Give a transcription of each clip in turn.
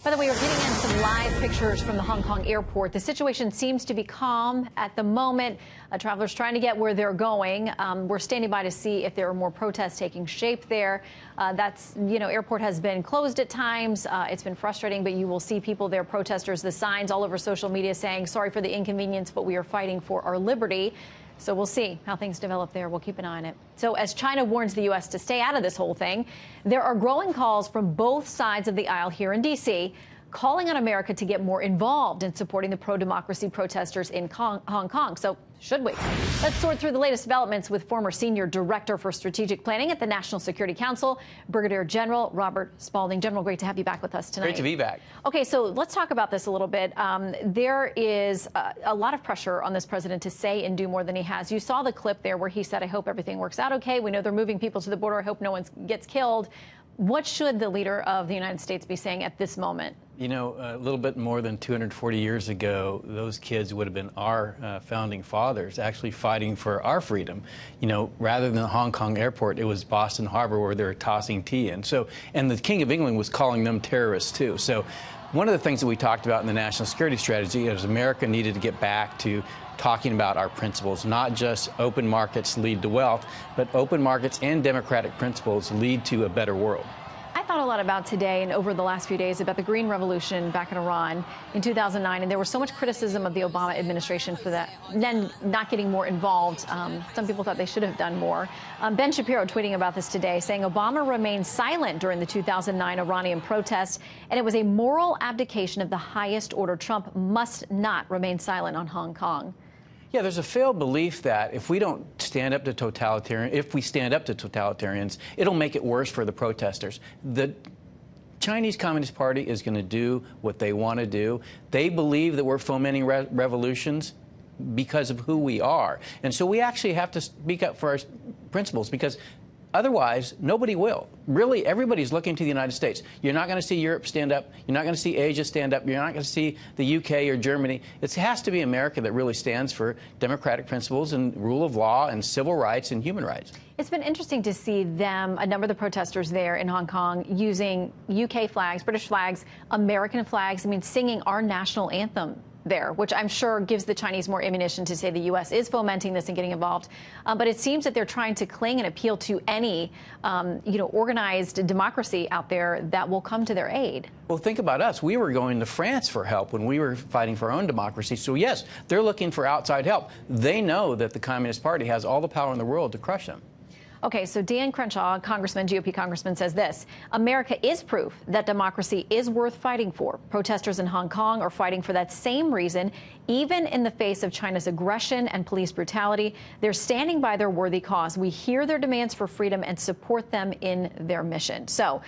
By the way, we're getting in some live pictures from the Hong Kong airport. The situation seems to be calm at the moment. Travelers trying to get where they're going. We're standing by to see if there are more protests taking shape there. Airport has been closed at times. It's been frustrating, but you will see people there, protesters, the signs all over social media saying, sorry for the inconvenience, but we are fighting for our liberty. So we'll see how things develop there. We'll keep an eye on it. So as China warns the U.S. to stay out of this whole thing, there are growing calls from both sides of the aisle here in D.C. calling on America to get more involved in supporting the pro-democracy protesters in Hong Kong. So should we? Let's sort through the latest developments with former Senior Director for Strategic Planning at the National Security Council, Brigadier General Robert Spalding. General, great to have you back with us tonight. Great to be back. Okay, so let's talk about this a little bit. There is a lot of pressure on this president to say and do more than he has. You saw the clip there where he said, I hope everything works out okay. We know they're moving people to the border. I hope no one gets killed. What should the leader of the United States be saying at this moment? You know, a little bit more than 240 years ago, those kids would have been our founding fathers actually fighting for our freedom. You know, rather than the Hong Kong airport, it was Boston Harbor where they were tossing tea in. So, and the King of England was calling them terrorists, too. So one of the things that we talked about in the national security strategy is America needed to get back to talking about our principles, not just open markets lead to wealth, but open markets and democratic principles lead to a better world. I thought a lot about today and over the last few days about the Green Revolution back in Iran in 2009, and there was so much criticism of the Obama administration for that, then not getting more involved. Some people thought they should have done more. Ben Shapiro tweeting about this today, saying Obama remained silent during the 2009 Iranian protests, and it was a moral abdication of the highest order. Trump must not remain silent on Hong Kong. Yeah, there's a failed belief that if we don't stand up to totalitarians, it'll make it worse for the protesters. The Chinese Communist Party is going to do what they want to do. They believe that we're fomenting revolutions because of who we are. And so we actually have to speak up for our principles, because otherwise, nobody will. Really, everybody's looking to the United States. You're not going to see Europe stand up. You're not going to see Asia stand up. You're not going to see the UK or Germany. It has to be America that really stands for democratic principles and rule of law and civil rights and human rights. It's been interesting to see them, a number of the protesters there in Hong Kong, using UK flags, British flags, American flags, singing our national anthem there, which I'm sure gives the Chinese more ammunition to say the U.S. is fomenting this and getting involved. But it seems that they're trying to cling and appeal to any, organized democracy out there that will come to their aid. Well, think about us. We were going to France for help when we were fighting for our own democracy. So, yes, they're looking for outside help. They know that the Communist Party has all the power in the world to crush them. Okay, so Dan Crenshaw, GOP congressman, says this: America is proof that democracy is worth fighting for. Protesters in Hong Kong are fighting for that same reason, even in the face of China's aggression and police brutality. They're standing by their worthy cause. We hear their demands for freedom and support them in their mission. So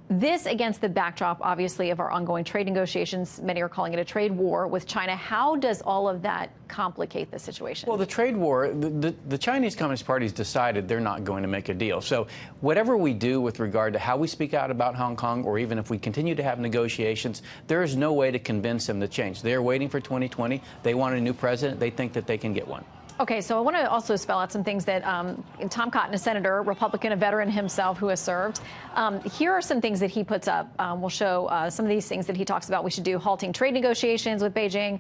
this against the backdrop, obviously, of our ongoing trade negotiations. Many are calling it a trade war with China. How does all of that complicate the situation? Well, the trade war, the Chinese Communist Party has decided they're not going to make a deal. So whatever we do with regard to how we speak out about Hong Kong, or even if we continue to have negotiations, there is no way to convince them to change. They're waiting for 2020. They want a new president. They think that they can get one. Okay, so I want to also spell out some things that Tom Cotton, a senator, Republican, a veteran himself who has served. Here are some things that he puts up. We'll show some of these things that he talks about we should do: halting trade negotiations with Beijing,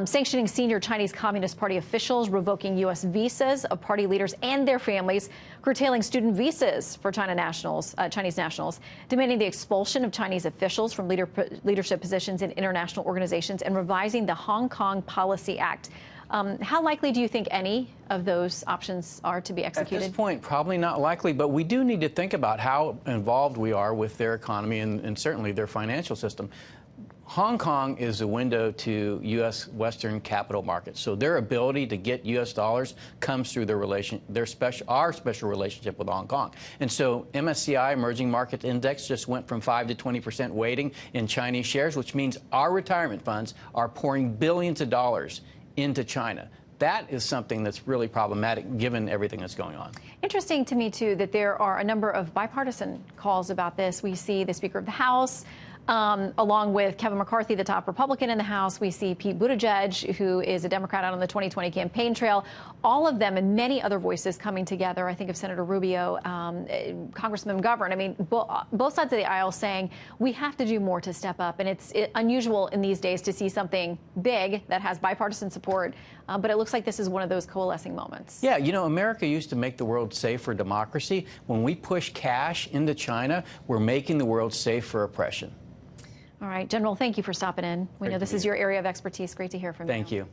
sanctioning senior Chinese Communist Party officials, revoking U.S. visas of party leaders and their families, curtailing student visas for Chinese nationals, demanding the expulsion of Chinese officials from leadership positions in international organizations, and revising the Hong Kong Policy Act. How likely do you think any of those options are to be executed? At this point, probably not likely, but we do need to think about how involved we are with their economy and certainly their financial system. Hong Kong is a window to U.S. Western capital markets, so their ability to get U.S. dollars comes through our special relationship with Hong Kong. And so MSCI, Emerging Market Index, just went from 5 to 20% weighting in Chinese shares, which means our retirement funds are pouring billions of dollars into China. That is something that's really problematic given everything that's going on. Interesting to me, too, that there are a number of bipartisan calls about this. We see the Speaker of the House along with Kevin McCarthy, the top Republican in the House. We see Pete Buttigieg, who is a Democrat out on the 2020 campaign trail. All of them and many other voices coming together. I think of Senator Rubio, Congressman McGovern. I mean, both sides of the aisle saying we have to do more to step up. And it's unusual in these days to see something big that has bipartisan support. But it looks like this is one of those coalescing moments. Yeah, you know, America used to make the world safe for democracy. When we push cash into China, we're making the world safe for oppression. All right, General, thank you for stopping in. We know this is your area of expertise. Great to hear from you. Thank you.